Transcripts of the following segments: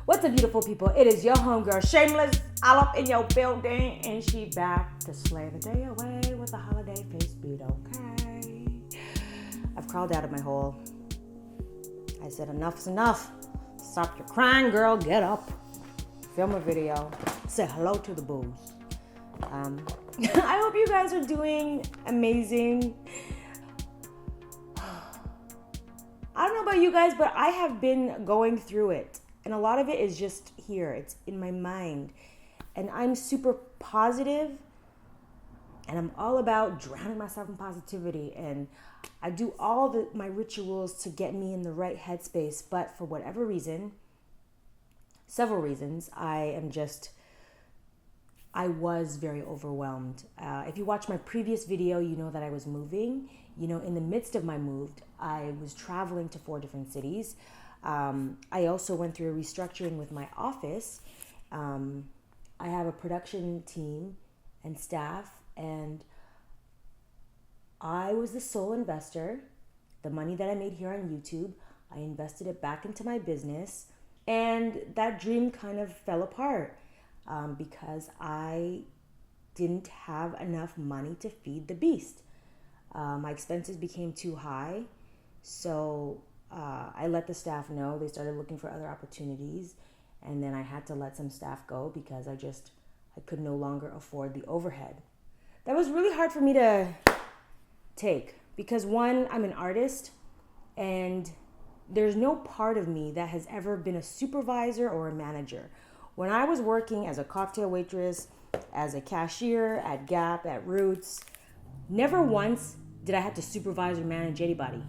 What's up, beautiful people? It is your homegirl, Shameless, all up in your building, and she back to slay the day away with a holiday face beat, okay? I've crawled out of my hole. I said enough is enough. Stop your crying, girl. Get up. Film a video. Say hello to the booze. I hope you guys are doing amazing. I don't know about you guys, but I have been going through it. And a lot of it is just here. It's in my mind. And I'm super positive. And I'm all about drowning myself in positivity. And I do all my rituals to get me in the right headspace. But for whatever reason, several reasons, I was very overwhelmed. If you watch my previous video, you know that I was moving. You know, in the midst of my move, I was traveling to 4 different cities. I also went through a restructuring with my office. I have a production team and staff, and I was the sole investor. The money that I made here on YouTube, I invested it back into my business, and that dream kind of fell apart because I didn't have enough money to feed the beast. My expenses became too high, so I let the staff know. They started looking for other opportunities, and then I had to let some staff go because I could no longer afford the overhead. That was really hard for me to take because, one, I'm an artist, and there's no part of me that has ever been a supervisor or a manager. When I was working as a cocktail waitress, as a cashier at Gap, at Roots, never once did I have to supervise or manage anybody.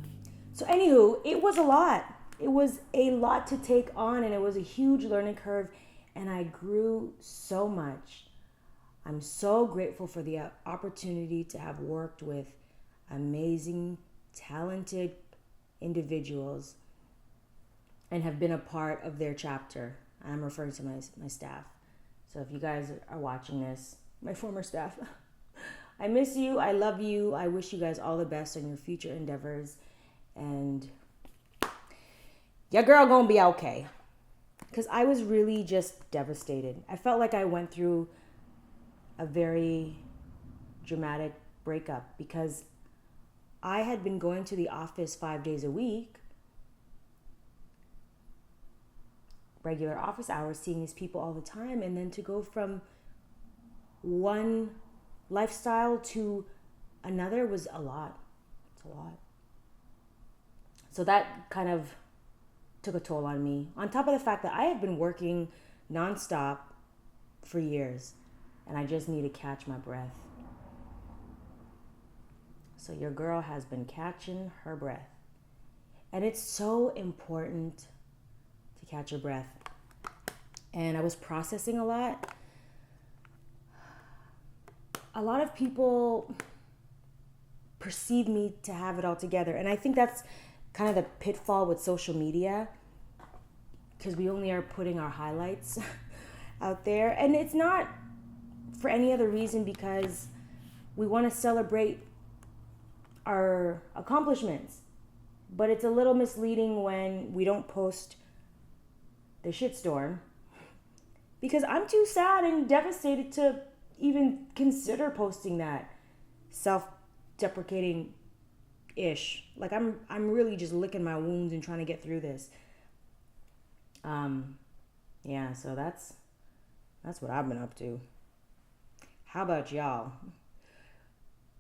So anywho, it was a lot. It was a lot to take on, and it was a huge learning curve, and I grew so much. I'm so grateful for the opportunity to have worked with amazing, talented individuals and have been a part of their chapter. I'm referring to my staff. So if you guys are watching this, my former staff, I miss you. I love you. I wish you guys all the best on your future endeavors. And your girl gonna be okay. Because I was really just devastated. I felt like I went through a very dramatic breakup because I had been going to the office 5 days a week, regular office hours, seeing these people all the time, and then to go from one lifestyle to another was a lot. It's a lot. So that kind of took a toll on me. On top of the fact that I have been working nonstop for years, and I just need to catch my breath. So your girl has been catching her breath. And it's so important to catch your breath. And I was processing a lot. A lot of people perceive me to have it all together. And I think that's kind of the pitfall with social media, because we only are putting our highlights out there. And it's not for any other reason because we want to celebrate our accomplishments. But it's a little misleading when we don't post the shitstorm, because I'm too sad and devastated to even consider posting that self-deprecating ish. Like I'm really just licking my wounds and trying to get through this. Yeah, so that's what I've been up to. How about y'all?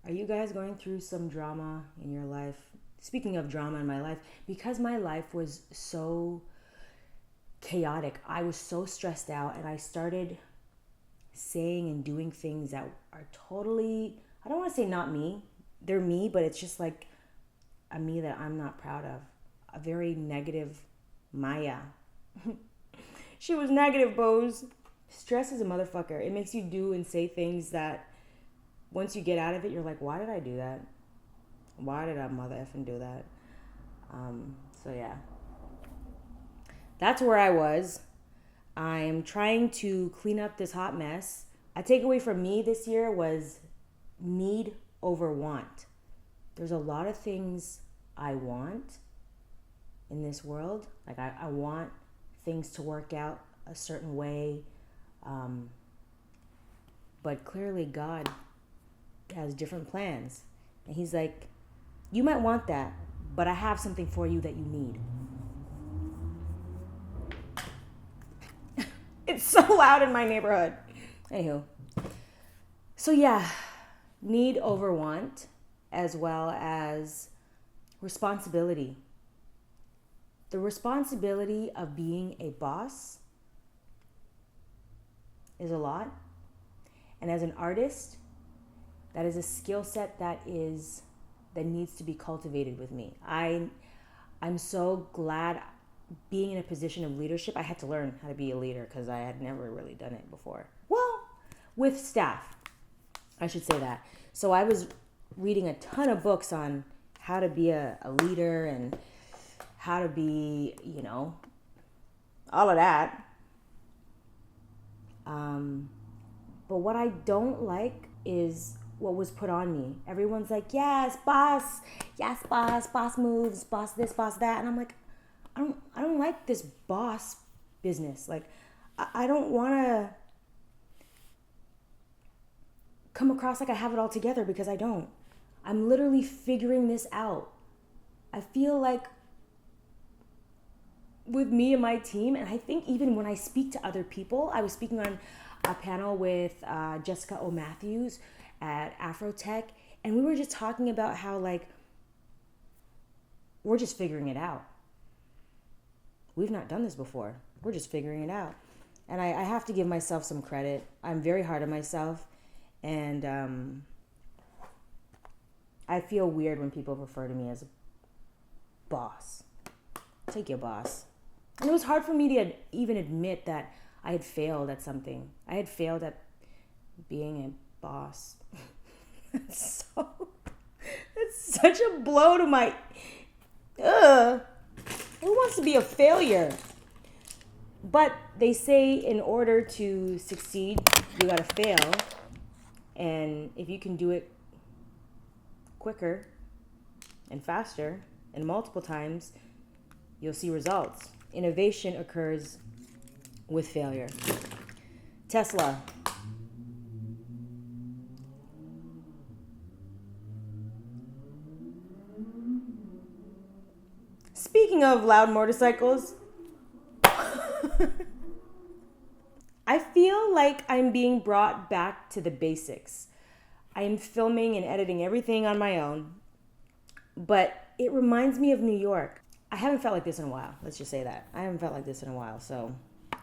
Are you guys going through some drama in your life? Speaking of drama in my life, because my life was so chaotic, I was so stressed out, and I started saying and doing things that are totally, I don't want to say not me. They're me, but it's just like a me that I'm not proud of. A very negative Maya. She was negative, Bose. Stress is a motherfucker. It makes you do and say things that once you get out of it, you're like, why did I do that? Why did I mother effing do that? So yeah. That's where I was. I'm trying to clean up this hot mess. A takeaway from me this year was need over want. There's a lot of things I want in this world. Like I want things to work out a certain way. But clearly God has different plans. And he's like, you might want that, but I have something for you that you need. It's so loud in my neighborhood. Anywho. So yeah, need over want, as well as responsibility. The responsibility of being a boss is a lot. And as an artist, that is a skill set that needs to be cultivated with me. I'm so glad being in a position of leadership. I had to learn how to be a leader because I had never really done it before. Well, with staff, I should say that. So I was reading a ton of books on how to be a leader and how to be, all of that. But what I don't like is what was put on me. Everyone's like, yes, boss, boss moves, boss this, boss that. And I'm like, I don't like this boss business. Like, I don't want to come across like I have it all together, because I don't. I'm literally figuring this out. I feel like with me and my team, and I think even when I speak to other people, I was speaking on a panel with Jessica O. Matthews at Afrotech, and we were just talking about how, like, we're just figuring it out. We've not done this before. We're just figuring it out. And I have to give myself some credit. I'm very hard on myself, and I feel weird when people refer to me as a boss. Take your boss. And it was hard for me to even admit that I had failed at something. I had failed at being a boss. It's such a blow to my... Who wants to be a failure? But they say in order to succeed, you gotta fail. And if you can do it quicker and faster and multiple times, you'll see results. Innovation occurs with failure. Tesla. Speaking of loud motorcycles, I feel like I'm being brought back to the basics. I am filming and editing everything on my own, but it reminds me of New York. I haven't felt like this in a while. Let's just say that. I haven't felt like this in a while, so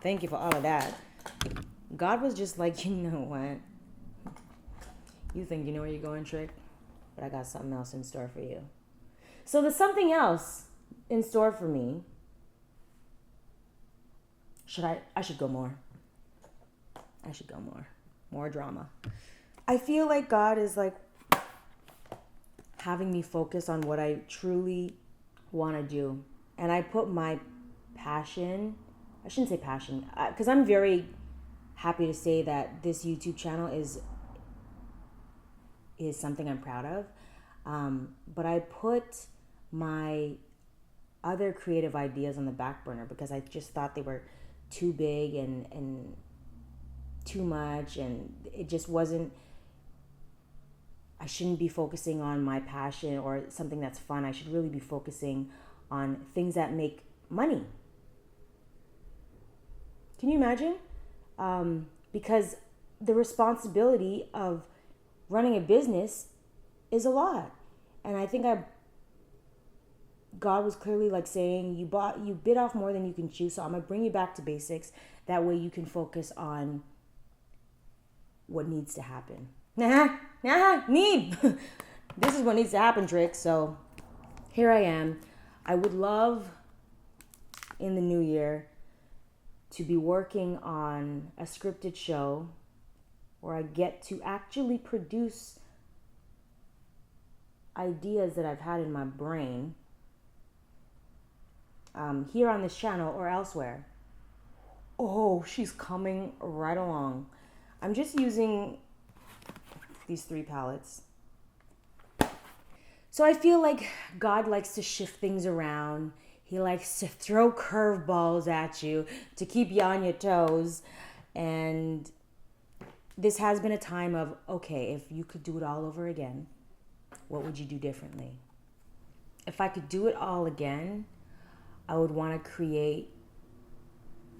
thank you for all of that. God was just like, you know what? You think you know where you're going, Trick? But I got something else in store for you. So there's something else in store for me. I should go more. I should go more. More drama. I feel like God is like having me focus on what I truly want to do. And I put my passion, I shouldn't say passion, because I'm very happy to say that this YouTube channel is something I'm proud of. But I put my other creative ideas on the back burner because I just thought they were too big and too much, and it just wasn't, I shouldn't be focusing on my passion or something that's fun. I should really be focusing on things that make money. Can you imagine? Because the responsibility of running a business is a lot. And I think God was clearly like saying, you bit off more than you can chew, so I'm going to bring you back to basics. That way you can focus on what needs to happen. Need. This is what needs to happen, Trick. So here I am. I would love in the new year to be working on a scripted show where I get to actually produce ideas that I've had in my brain here on this channel or elsewhere. Oh, she's coming right along. I'm just using these 3 palettes. So I feel like God likes to shift things around. He likes to throw curveballs at you to keep you on your toes. And this has been a time of, okay, if you could do it all over again, what would you do differently? If I could do it all again, I would want to create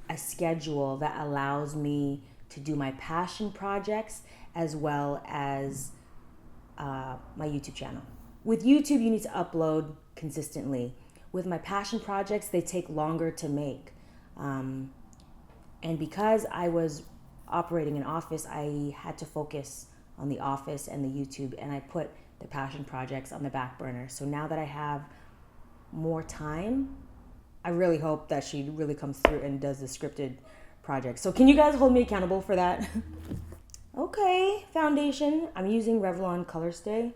a schedule that allows me to do my passion projects as well as my YouTube channel. With YouTube, you need to upload consistently. With my passion projects, they take longer to make. And because I was operating an office, I had to focus on the office and the YouTube, and I put the passion projects on the back burner. So now that I have more time, I really hope that she really comes through and does the scripted project. So can you guys hold me accountable for that? Okay, foundation. I'm using Revlon Color Stay.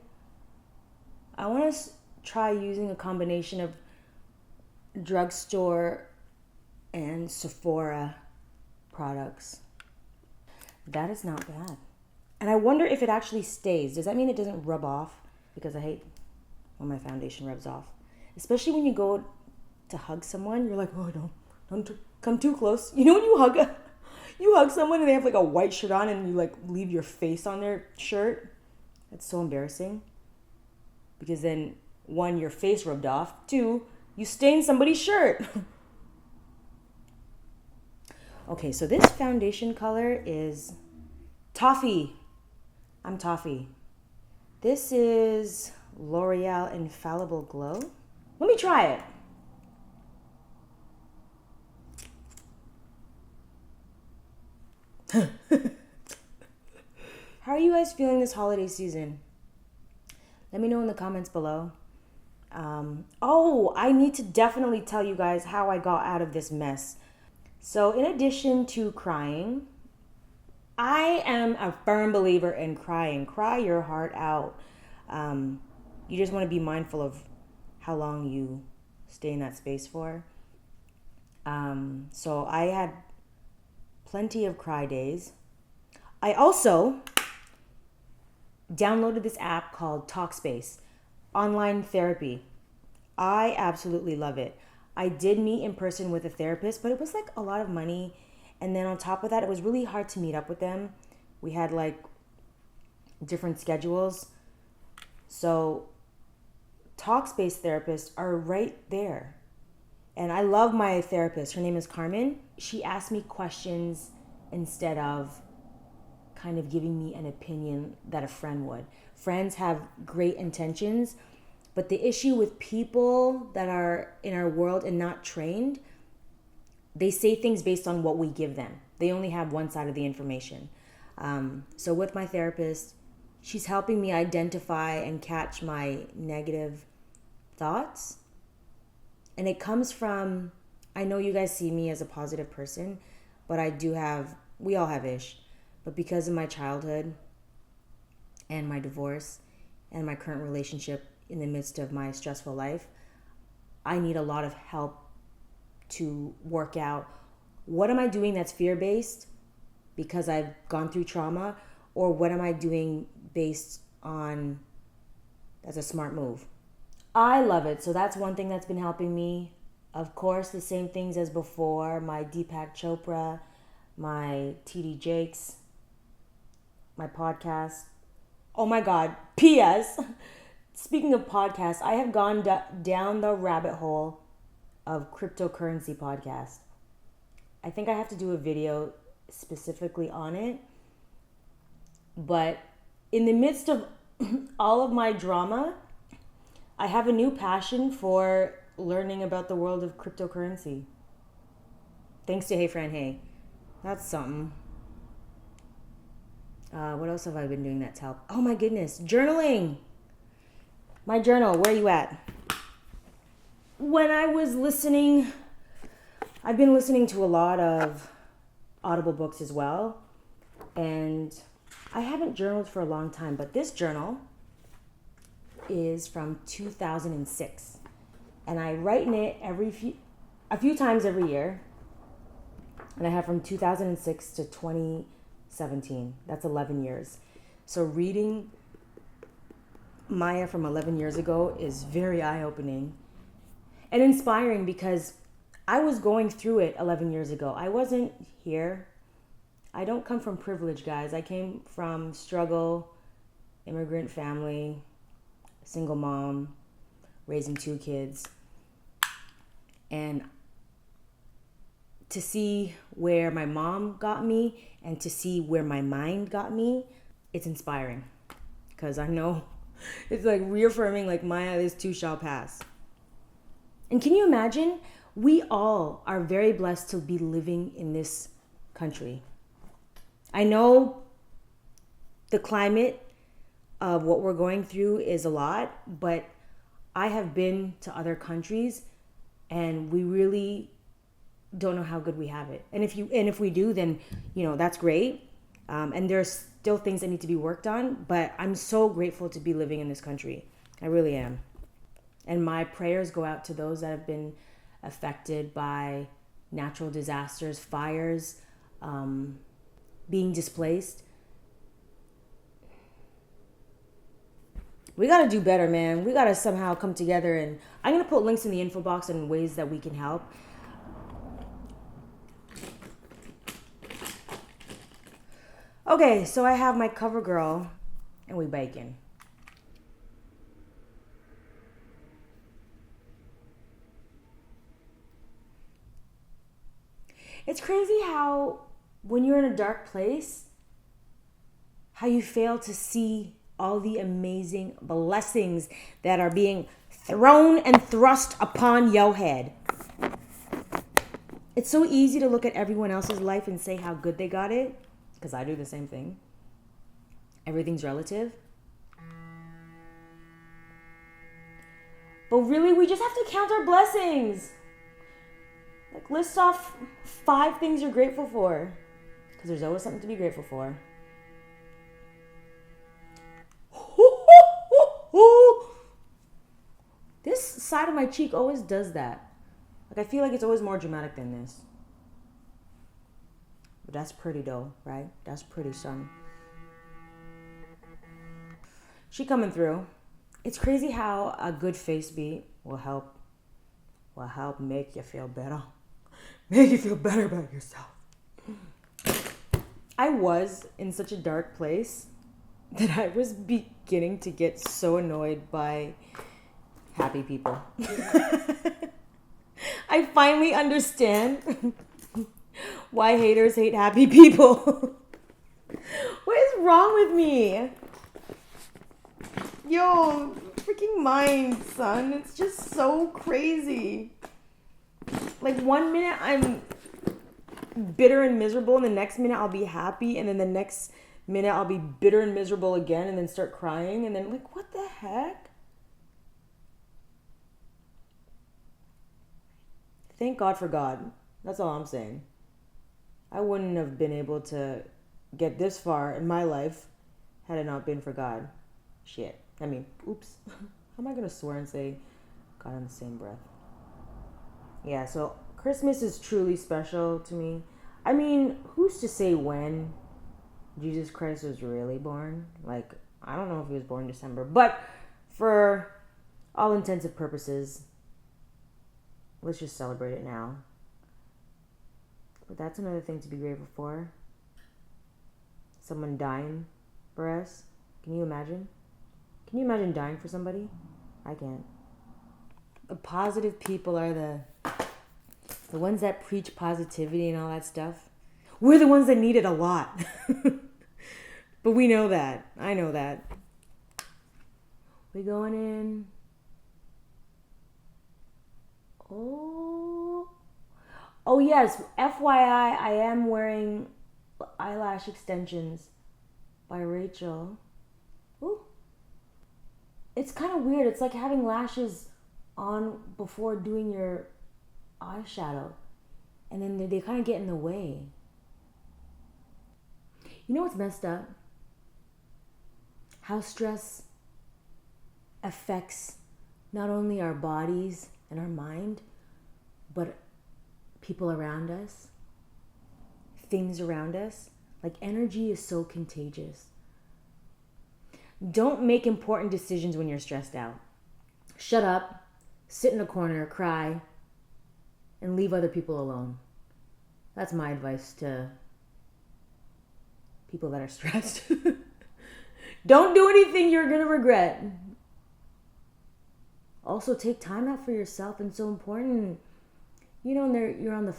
I want to try using a combination of drugstore and Sephora products. That is not bad. And I wonder if it actually stays. Does that mean it doesn't rub off? Because I hate when my foundation rubs off. Especially when you go to hug someone, you're like, oh, don't come too close. You know when you hug someone and they have like a white shirt on and you like leave your face on their shirt? That's so embarrassing. Because then, one, your face rubbed off. Two, you stained somebody's shirt. Okay, so this foundation color is Toffee. I'm Toffee. This is L'Oreal Infallible Glow. Let me try it. How are you guys feeling this holiday season? Let me know in the comments below. I need to definitely tell you guys how I got out of this mess. So in addition to crying, I am a firm believer in crying. Cry your heart out. You just want to be mindful of how long you stay in that space for. So I had plenty of cry days. I also downloaded this app called Talkspace, online therapy. I absolutely love it. I did meet in person with a therapist, but it was like a lot of money. And then on top of that, it was really hard to meet up with them. We had like different schedules. So Talkspace therapists are right there. And I love my therapist. Her name is Carmen. She asked me questions instead of kind of giving me an opinion that a friend would. Friends have great intentions, but the issue with people that are in our world and not trained, they say things based on what we give them. They only have one side of the information. So with my therapist, she's helping me identify and catch my negative thoughts. And it comes from, I know you guys see me as a positive person, but we all have ish. But because of my childhood and my divorce and my current relationship in the midst of my stressful life, I need a lot of help to work out what am I doing that's fear-based because I've gone through trauma, or what am I doing based on that's a smart move. I love it. So that's one thing that's been helping me. Of course, the same things as before, my Deepak Chopra, my TD Jakes, my podcast. Oh my God, P.S. Speaking of podcasts, I have gone down the rabbit hole of cryptocurrency podcast. I think I have to do a video specifically on it. But in the midst of all of my drama, I have a new passion for learning about the world of cryptocurrency. Thanks to Hey Fran Hey. That's something. What else have I been doing that's helped? Oh my goodness, journaling. My journal, where are you at? When I was listening, I've been listening to a lot of Audible books as well. And I haven't journaled for a long time, but this journal is from 2006. And I write in it a few times every year. And I have from 2006 to 2017. That's 11 years. So reading Maya from 11 years ago is very eye-opening. and inspiring because I was going through it 11 years ago. I wasn't here. I don't come from privilege, guys. I came from struggle, immigrant family, single mom, raising 2 kids. And to see where my mom got me and to see where my mind got me, it's inspiring. Because I know it's like reaffirming, like, Maya, this too shall pass. And can you imagine? We all are very blessed to be living in this country. I know the climate of what we're going through is a lot, but I have been to other countries and we really don't know how good we have it. And if we do, then, that's great. And there's still things that need to be worked on, but I'm so grateful to be living in this country. I really am. And my prayers go out to those that have been affected by natural disasters, fires, being displaced. We got to do better, man. We got to somehow come together, and I'm going to put links in the info box and ways that we can help. Okay, so I have my cover girl and we baking. It's crazy how when you're in a dark place, how you fail to see all the amazing blessings that are being thrown and thrust upon your head. It's so easy to look at everyone else's life and say how good they got it, because I do the same thing. Everything's relative. But really, we just have to count our blessings. Like, list off 5 things you're grateful for, because there's always something to be grateful for. This side of my cheek always does that. Like, I feel like it's always more dramatic than this. But that's pretty though, right? That's pretty, son. She coming through. It's crazy how a good face beat will help make you feel better. Make you feel better about yourself. I was in such a dark place that I was beginning to get so annoyed by happy people. I finally understand why haters hate happy people. What is wrong with me? Yo, freaking mind, son. It's just so crazy. Like, 1 minute I'm bitter and miserable, and the next minute I'll be happy, and then the next minute I'll be bitter and miserable again, and then start crying, and then, like, what the heck? Thank God for God. That's all I'm saying. I wouldn't have been able to get this far in my life had it not been for God. Shit. I mean, oops. How am I going to swear and say God in the same breath? Yeah, so Christmas is truly special to me. I mean, who's to say when Jesus Christ was really born? Like, I don't know if he was born in December, but for all intents and purposes, let's just celebrate it now. But that's another thing to be grateful for. Someone dying for us. Can you imagine? Can you imagine dying for somebody? I can't. The positive people are the ones that preach positivity and all that stuff. We're the ones that need it a lot. But we know that. I know that. We going in. Oh yes, FYI, I am wearing eyelash extensions by Rachel. Ooh. It's kind of weird. It's like having lashes on before doing your eyeshadow. And then they kind of get in the way. You know what's messed up? How stress affects not only our bodies and our mind, but people around us, things around us. Like, energy is so contagious. Don't make important decisions when you're stressed out. Shut up, sit in a corner, cry, and leave other people alone. That's my advice to people that are stressed. Don't do anything you're going to regret. Also, take time out for yourself. It's so important. You know, you're on the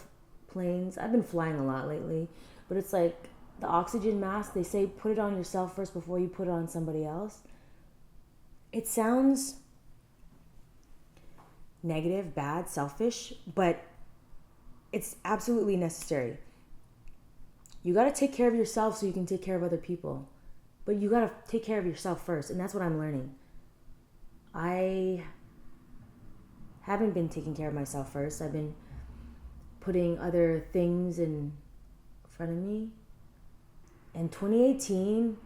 planes. I've been flying a lot lately, but it's like the oxygen mask. They say put it on yourself first before you put it on somebody else. It sounds negative, bad, selfish, but it's absolutely necessary. You got to take care of yourself so you can take care of other people. But you got to take care of yourself first, and that's what I'm learning. I haven't been taking care of myself first. I've been putting other things in front of me. In 2018,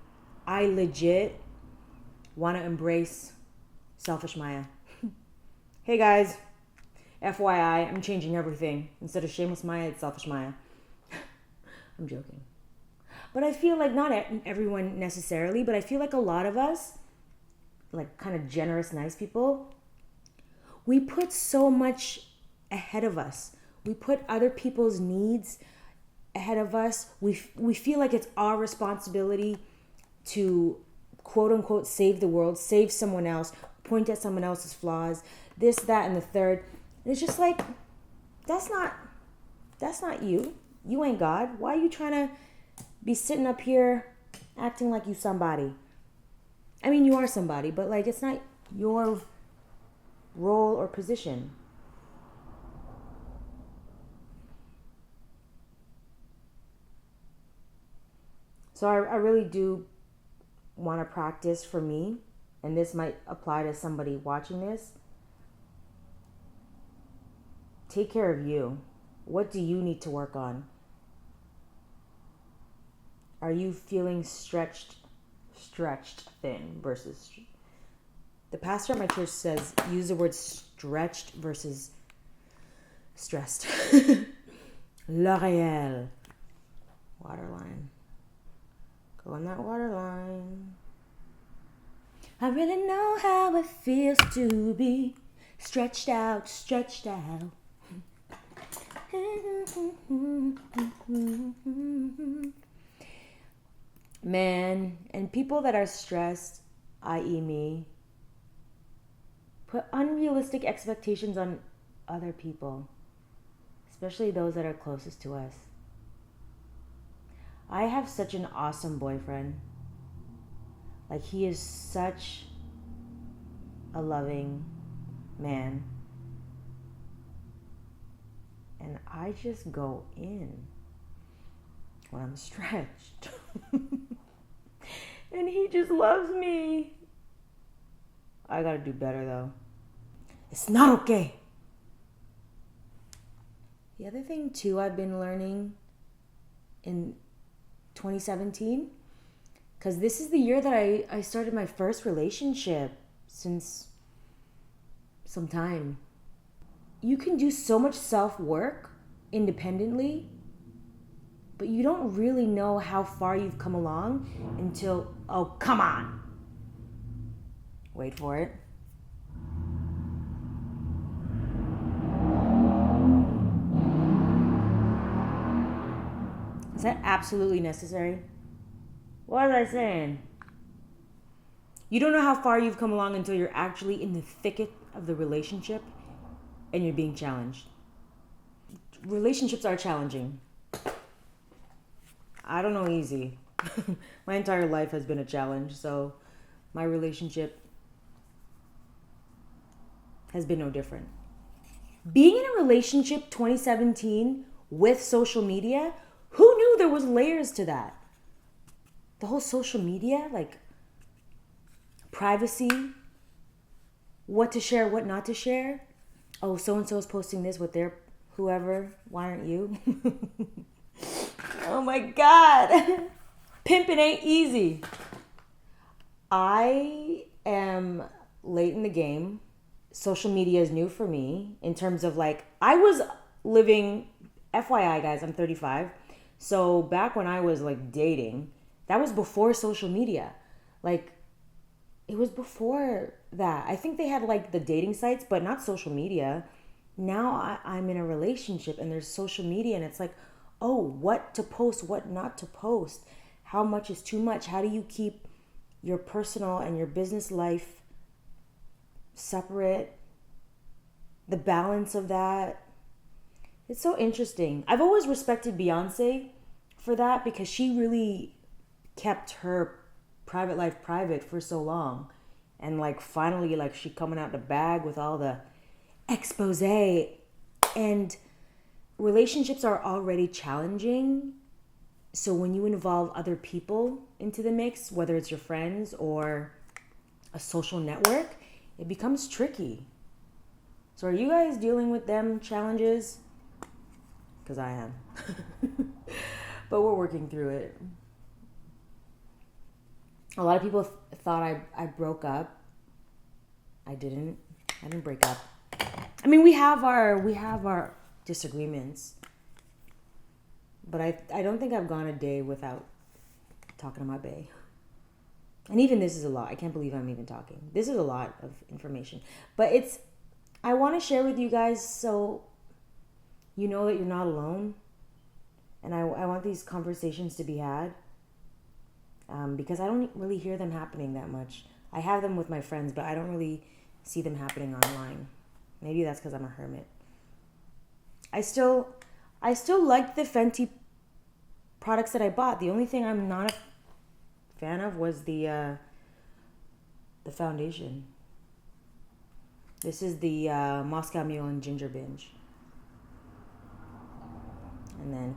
I legit want to embrace selfish Maya. Hey guys, FYI, I'm changing everything. Instead of shameless Maya, it's selfish Maya. I'm joking. But I feel like not everyone necessarily, but I feel like a lot of us, like kind of generous, nice people, we put so much ahead of us. We put other people's needs ahead of us. We feel like it's our responsibility to quote unquote save the world, save someone else, point at someone else's flaws, this, that, and the third. And it's just like, that's not you. You ain't God. Why are you trying to be sitting up here acting like you somebody? I mean, you are somebody, but like it's not your role or position. So I really do want to practice for me, and this might apply to somebody watching this. Take care of you. What do you need to work on? Are you feeling stretched thin versus... The pastor at my church says use the word stretched versus stressed. L'Oreal. Waterline. Go on that waterline. I really know how it feels to be stretched out. Man, and people that are stressed, i.e. me, put unrealistic expectations on other people, especially those that are closest to us. I have such an awesome boyfriend. Like, he is such a loving man. And I just go in when I'm stretched. And he just loves me. I gotta do better though. It's not okay. The other thing too I've been learning in 2017, because this is the year that I started my first relationship since some time. You can do so much self-work independently, but you don't really know how far you've come along until, oh, come on. Wait for it. Is that absolutely necessary? What was I saying? You don't know how far you've come along until you're actually in the thicket of the relationship and you're being challenged. Relationships are challenging. I don't know easy. My entire life has been a challenge, so my relationship has been no different. Being in a relationship 2017 with social media, who knew there was layers to that? The whole social media, like privacy, what to share, what not to share. Oh, so-and-so is posting this with their whoever. Why aren't you? Oh my God. Pimping ain't easy. I am late in the game. Social media is new for me in terms of like, I was living, FYI guys, I'm 35. So back when I was like dating, that was before social media. Like, it was before that. I think they had like the dating sites, but not social media. Now I'm in a relationship and there's social media, and it's like, oh, what to post, what not to post, how much is too much, how do you keep your personal and your business life separate, the balance of that. It's so interesting. I've always respected Beyonce for that, because she really kept her private life private for so long, and like finally, like, she coming out the bag with all the expose. And relationships are already challenging, so when you involve other people into the mix, whether it's your friends or a social network, it becomes tricky. So are you guys dealing with them challenges? Because I am. But we're working through it. A lot of people thought I broke up. I didn't break up. I mean, we have our disagreements, but I don't think I've gone a day without talking to my bae. And even this is a lot. I can't believe I'm even talking. This is a lot of information, but I want to share with you guys so you know that you're not alone. And I want these conversations to be had, because I don't really hear them happening that much. I have them with my friends, but I don't really see them happening online. Maybe that's because I'm a hermit. I still like the Fenty products that I bought. The only thing I'm not a fan of was the foundation. This is the Moscow Mule and Ginger Binge. And then,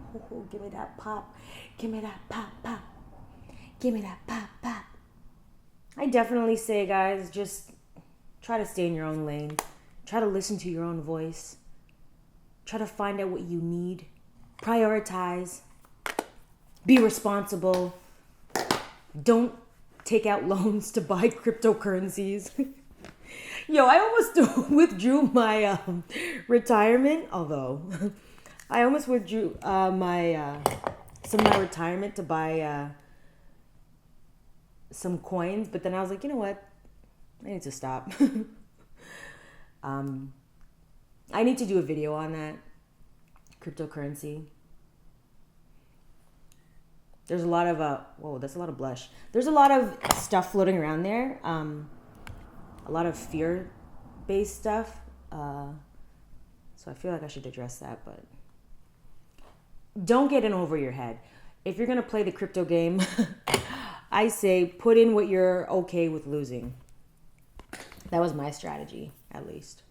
give me that pop. Give me that pop, pop. Give me that pop, pop. I definitely say, guys, just try to stay in your own lane. Try to listen to your own voice. Try to find out what you need. Prioritize. Be responsible. Don't take out loans to buy cryptocurrencies. Yo, I almost withdrew my retirement, although I almost withdrew some of my retirement to buy some coins, but then I was like, you know what? I need to stop. I need to do a video on that cryptocurrency. There's a lot of whoa, that's a lot of blush. There's a lot of stuff floating around there. A lot of fear-based stuff. So I feel like I should address that, but don't get in over your head. If you're gonna play the crypto game, I say put in what you're okay with losing. That was my strategy, at least.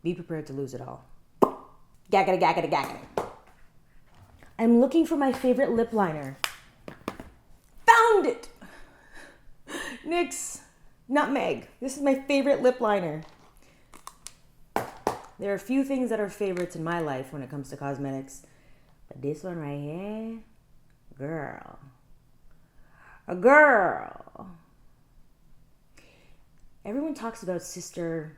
Be prepared to lose it all. Gaggity, gaggity, gaggity. I'm looking for my favorite lip liner. Found it! NYX Nutmeg. This is my favorite lip liner. There are a few things that are favorites in my life when it comes to cosmetics. But this one right here, girl. A girl. Everyone talks about sister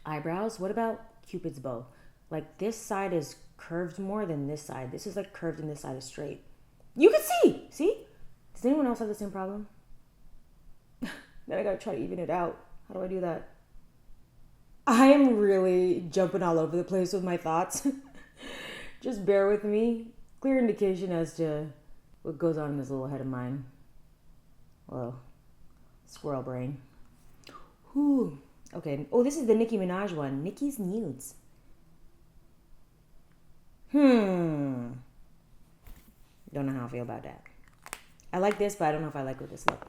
eyebrows. What about Cupid's bow? Like, this side is curved more than this side. This is like curved and this side is straight. You can see. See? Does anyone else have the same problem? Then I gotta try to even it out. How do I do that? I am really jumping all over the place with my thoughts. Just bear with me. Clear indication as to what goes on in this little head of mine. Well, squirrel brain. Whew. Okay. Oh, this is the Nicki Minaj one. Nicki's Nudes. Don't know how I feel about that. I like this, but I don't know if I like what this looks.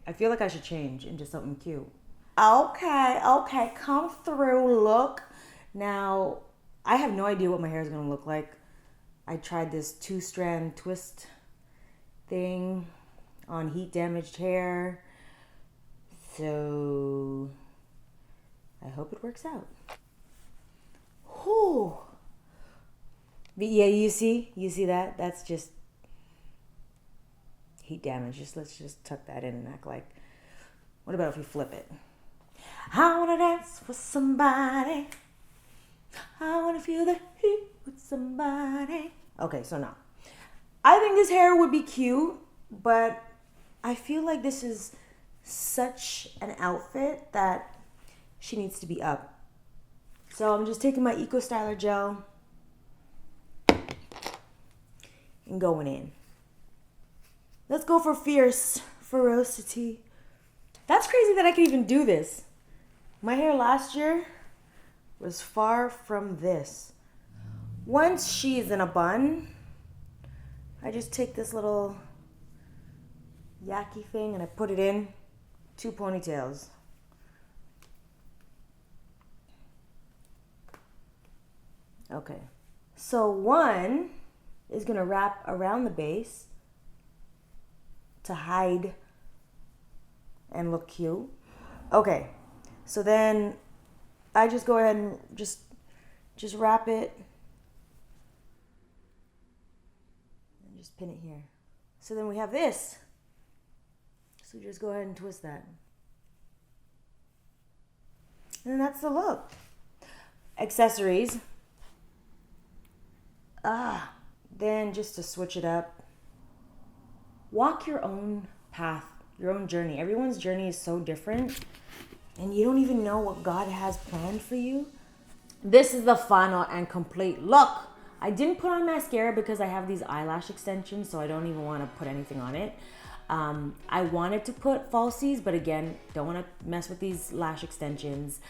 I feel like I should change into something cute. Okay. Come through. Look. Now, I have no idea what my hair is going to look like. I tried this 2-strand twist thing on heat damaged hair. So, I hope it works out. Whew. But yeah, you see that? That's just heat damage. Let's just tuck that in and act like. What about if we flip it? I wanna dance for somebody. I wanna feel the heat with somebody. Okay, so now I think this hair would be cute, but I feel like this is such an outfit that she needs to be up. So I'm just taking my Eco Styler gel and going in. Let's go for fierce ferocity. That's crazy that I can even do this. My hair last year was far from this. Once she's in a bun, I just take this little yaki thing and I put it in 2 ponytails. Okay, so one is gonna wrap around the base to hide and look cute. Okay, so then I just go ahead and just wrap it and just pin it here. So then we have this. So just go ahead and twist that. And that's the look. Accessories. Then just to switch it up, walk your own path, your own journey. Everyone's journey is so different, and you don't even know what God has planned for you. This is the final and complete look. I didn't put on mascara because I have these eyelash extensions, so I don't even want to put anything on it. I wanted to put falsies, but again, don't want to mess with these lash extensions.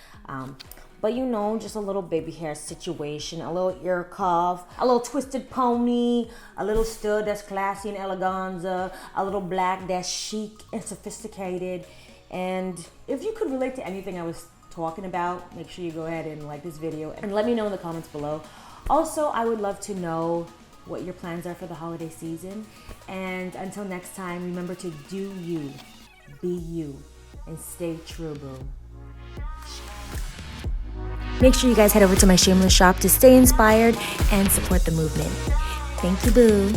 But you know, just a little baby hair situation, a little ear cuff, a little twisted pony, a little stud that's classy and eleganza, a little black that's chic and sophisticated. And if you could relate to anything I was talking about, make sure you go ahead and like this video and let me know in the comments below. Also, I would love to know what your plans are for the holiday season. And until next time, remember to do you, be you, and stay true, boo. Make sure you guys head over to my Shameless shop to stay inspired and support the movement. Thank you, boo.